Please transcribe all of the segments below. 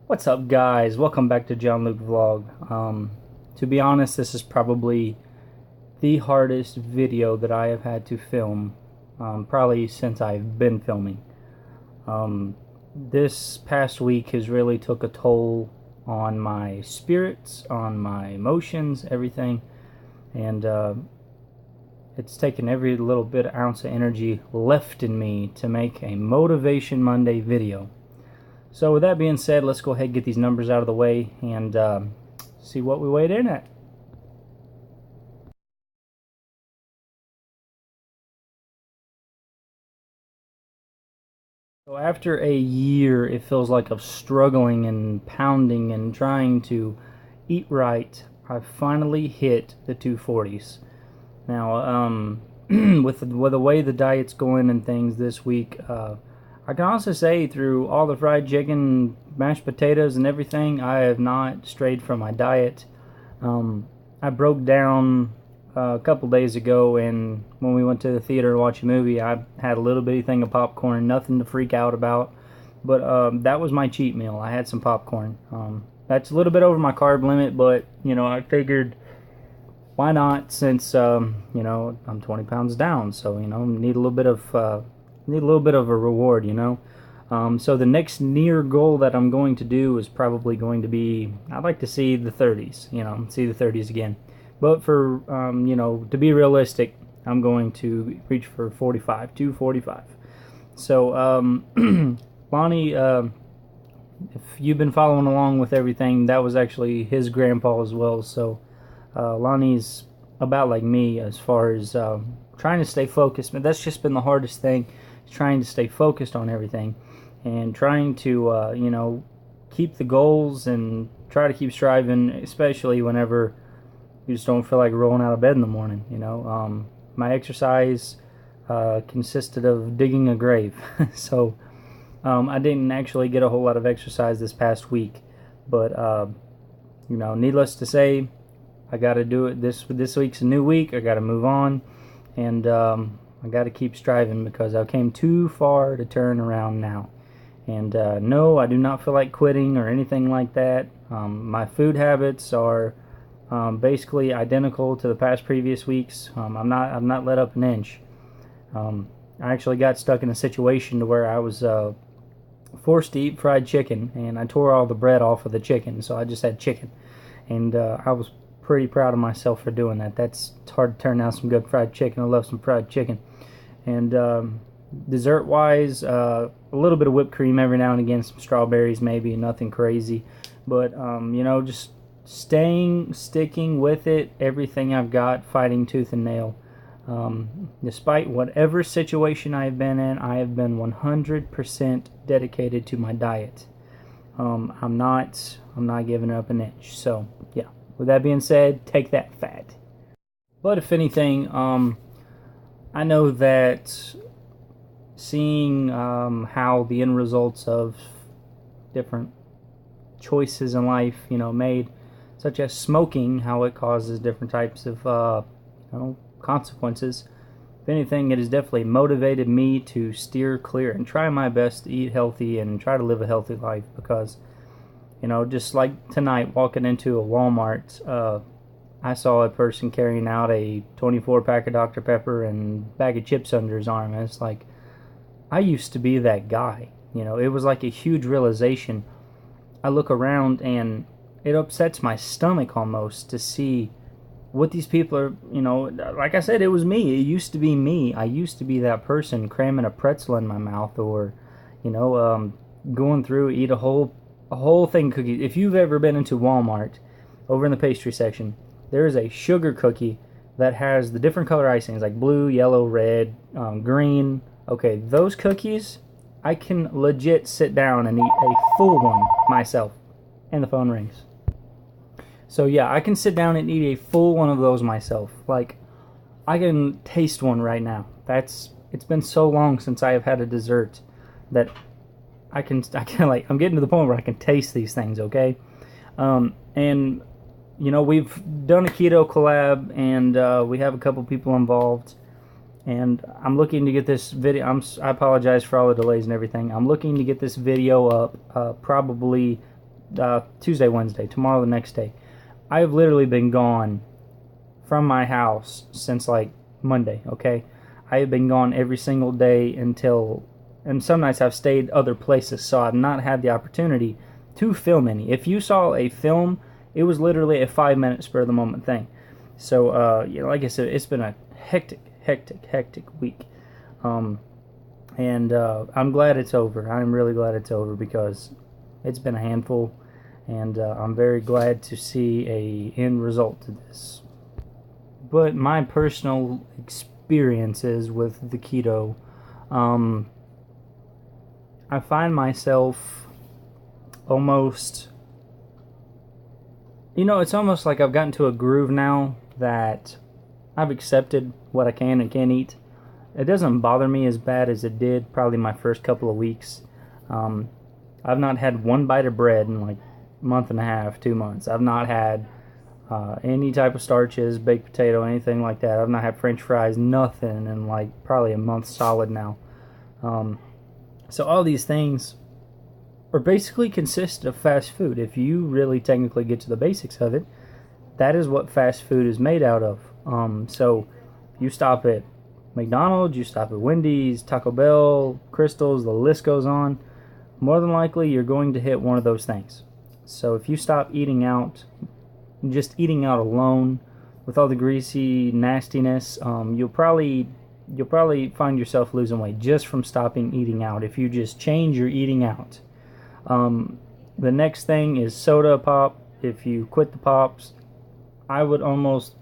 What's up, guys? Welcome back to John Luke Vlog. To be honest, this is probably the hardest video that I have had to film, probably since I've been filming. This past week has really took a toll on my spirits, on my emotions, everything, and it's taken every little bit ounce of energy left in me to make a Motivation Monday video. So with that being said, let's go ahead and get these numbers out of the way and see what we weighed in at. So after a year, it feels like of struggling and pounding and trying to eat right, I finally hit the 240s. Now, with the way the diet's going and things this week, I can also say through all the fried chicken, mashed potatoes, and everything, I have not strayed from my diet. I broke down a couple days ago, and when we went to the theater to watch a movie, I had a little bitty thing of popcorn, nothing to freak out about. But that was my cheat meal. I had some popcorn. That's a little bit over my carb limit, but I figured why not, since I'm 20 pounds down, so need a little bit of a reward. So the next near goal that I'm going to do is probably going to be, I'd like to see the 30s, see the 30s again. But for to be realistic, I'm going to reach for 45, 245. So Lonnie, if you've been following along with everything, that was actually his grandpa as well. So Lonnie's about like me as far as trying to stay focused. But that's just been the hardest thing, trying to stay focused on everything and trying to keep the goals and try to keep striving, especially whenever you just don't feel like rolling out of bed in the morning. My exercise consisted of digging a grave. So I didn't actually get a whole lot of exercise this past week, but needless to say, I got to do it. This week's a new week. I got to move on, and I got to keep striving because I came too far to turn around now. And no, I do not feel like quitting or anything like that. My food habits are basically identical to the past previous weeks. I've not let up an inch. I actually got stuck in a situation to where I was forced to eat fried chicken, and I tore all the bread off of the chicken, so I just had chicken. And I was pretty proud of myself for doing that. It's hard to turn down some good fried chicken. I love some fried chicken. And dessert-wise, a little bit of whipped cream every now and again, some strawberries maybe, nothing crazy. But, just sticking with it, everything I've got, fighting tooth and nail. Despite whatever situation I've been in, I have been 100% dedicated to my diet. I'm not giving up an inch. So, yeah. With that being said, take that, fat. But if anything, I know that seeing how the end results of different choices in life, made, such as smoking, how it causes different types of consequences. If anything, it has definitely motivated me to steer clear and try my best to eat healthy and try to live a healthy life because, just like tonight, walking into a Walmart, I saw a person carrying out a 24 pack of Dr. Pepper and a bag of chips under his arm, and it's like, I used to be that guy. It was like a huge realization. I look around and it upsets my stomach almost to see what these people are, like I said, it was me. It used to be me. I used to be that person cramming a pretzel in my mouth or, going through, eat a whole thing of cookies. If you've ever been into Walmart, over in the pastry section, there is a sugar cookie that has the different color icings, like blue, yellow, red, green. Okay, those cookies, I can legit sit down and eat a full one myself. And the phone rings. So yeah, I can sit down and eat a full one of those myself. Like, I can taste one right now. It's been so long since I have had a dessert that I can like, I'm getting to the point where I can taste these things, okay? And we've done a keto collab, and we have a couple people involved, and I'm looking to get this video. I apologize for all the delays and everything. I'm looking to get this video up probably Tuesday, Wednesday, tomorrow, the next day. I have literally been gone from my house since like Monday, okay? I have been gone every single day and some nights I've stayed other places, so I've not had the opportunity to film any. If you saw a film, it was literally a 5-minute spur of the moment thing. So, like I said, it's been a hectic week. And I'm glad it's over. I'm really glad it's over because it's been a handful, and I'm very glad to see a end result to this. But my personal experiences with the keto, I find myself almost, it's almost like I've gotten to a groove now that I've accepted what I can and can't eat. It doesn't bother me as bad as it did probably my first couple of weeks. I've not had one bite of bread in like a month and a half, 2 months. I've not had any type of starches, baked potato, anything like that. I've not had French fries, nothing in like probably a month solid now. So all these things are basically consist of fast food. If you really technically get to the basics of it, that is what fast food is made out of. So you stop at McDonald's, you stop at Wendy's, Taco Bell, Crystals, the list goes on. More than likely, you're going to hit one of those things. So if you stop eating out, just eating out alone, with all the greasy nastiness, you'll probably find yourself losing weight just from stopping eating out. If you just change your eating out. The next thing is soda pop. If you quit the pops, I would almost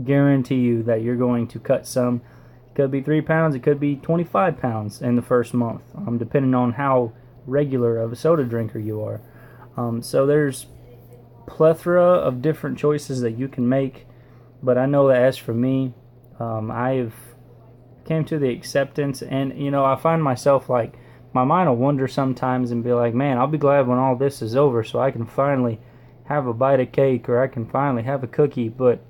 guarantee you that you're going to cut some. It could be 3 pounds, it could be 25 pounds in the first month, depending on how regular of a soda drinker you are. So there's plethora of different choices that you can make, but I know that as for me, I've came to the acceptance, and I find myself like, my mind will wander sometimes and be like, man, I'll be glad when all this is over so I can finally have a bite of cake, or I can finally have a cookie. But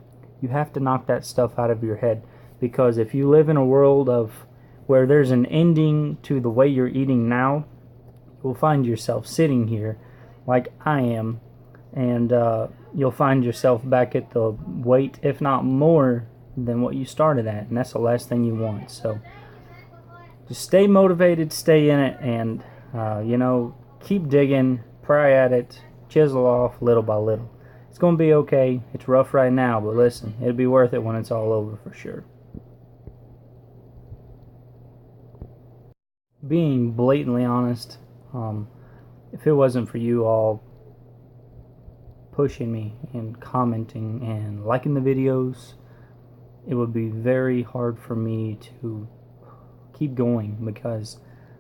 you have to knock that stuff out of your head, because if you live in a world of where there's an ending to the way you're eating now, you'll find yourself sitting here like I am, and you'll find yourself back at the weight, if not more than what you started at, and that's the last thing you want. So just stay motivated, stay in it, and keep digging, pry at it, chisel off little by little. It's going to be okay. It's rough right now, but listen, it'll be worth it when it's all over for sure. Being blatantly honest, if it wasn't for you all pushing me and commenting and liking the videos, it would be very hard for me to keep going, because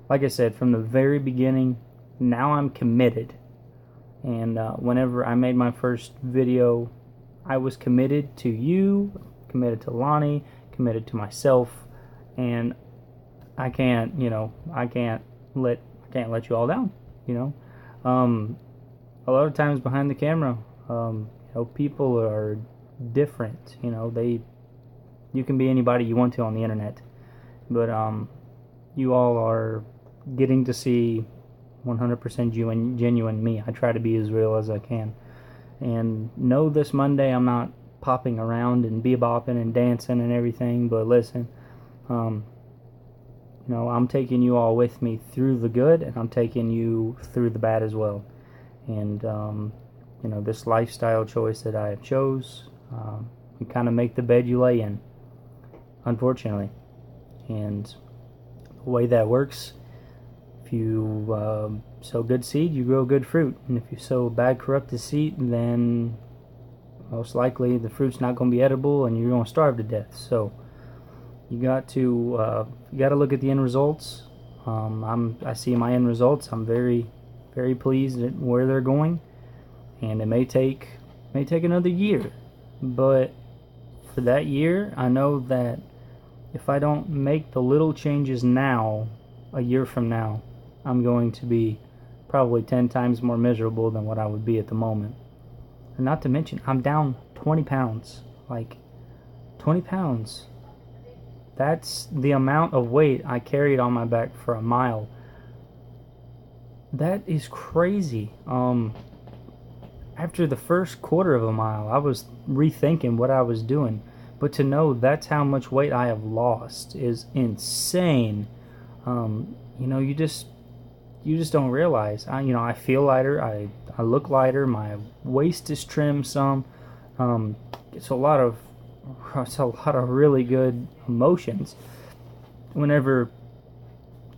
like I said, from the very beginning, now I'm committed. And whenever I made my first video, I was committed to you, committed to Lonnie, committed to myself, and I can't let you all down. A lot of times behind the camera, people are different. You can be anybody you want to on the internet, but you all are getting to see 100% genuine me. I try to be as real as I can. And no, this Monday I'm not popping around and bebopping and dancing and everything, but listen, I'm taking you all with me through the good, and I'm taking you through the bad as well. And this lifestyle choice that I have chose, you kind of make the bed you lay in, unfortunately. And the way that works, if you sow good seed, you grow good fruit. And if you sow bad, corrupted seed, then most likely the fruit's not going to be edible, and you're going to starve to death. So you got to look at the end results. I see my end results. I'm very, very pleased at where they're going, and it may take another year. But for that year, I know that if I don't make the little changes now, a year from now, I'm going to be probably 10 times more miserable than what I would be at the moment. And not to mention, I'm down 20 pounds. Like, 20 pounds. That's the amount of weight I carried on my back for a mile. That is crazy. after the first quarter of a mile, I was rethinking what I was doing. But to know that's how much weight I have lost is insane. You just don't realize. I feel lighter. I look lighter. My waist is trimmed some. Um, it's a lot of really good emotions whenever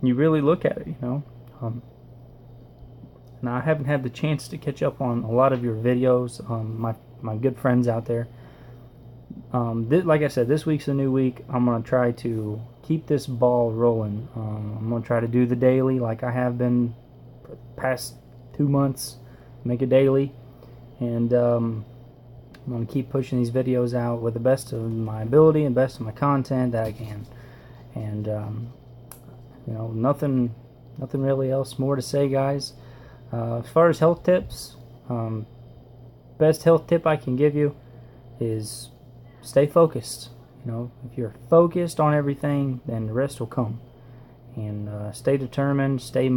you really look at it. Now I haven't had the chance to catch up on a lot of your videos. My good friends out there. Like I said, this week's a new week. I'm gonna try to keep this ball rolling. I'm gonna try to do the daily like I have been for the past 2 months. Make it daily, and I'm gonna keep pushing these videos out with the best of my ability and best of my content that I can. And nothing really else more to say, guys. As far as health tips, best health tip I can give you is stay focused. If you're focused on everything, then the rest will come. And stay determined, stay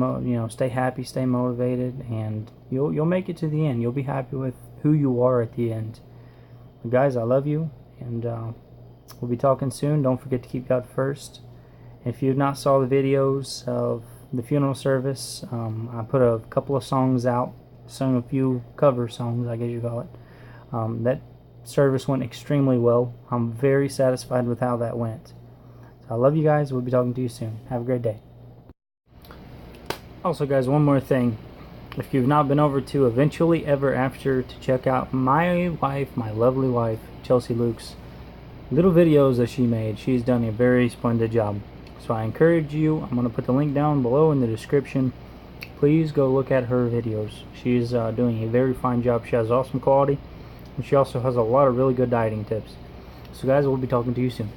happy, stay motivated, and you'll make it to the end. You'll be happy with who you are at the end. But guys, I love you, and we'll be talking soon. Don't forget to keep God first. If you've not saw the videos of the funeral service, I put a couple of songs out, sung a few cover songs, I guess you call it. That service went extremely well. I'm very satisfied with how that went. So I love you guys. We'll be talking to you soon. Have a great day. Also, guys, one more thing. If you've not been over to Eventually Ever After to check out my lovely wife, Chelsea Luke's little videos that she made, she's done a very splendid job. So I encourage you, I'm going to put the link down below in the description. Please go look at her videos. She's doing a very fine job. She has awesome quality, and she also has a lot of really good dieting tips. So guys, we'll be talking to you soon.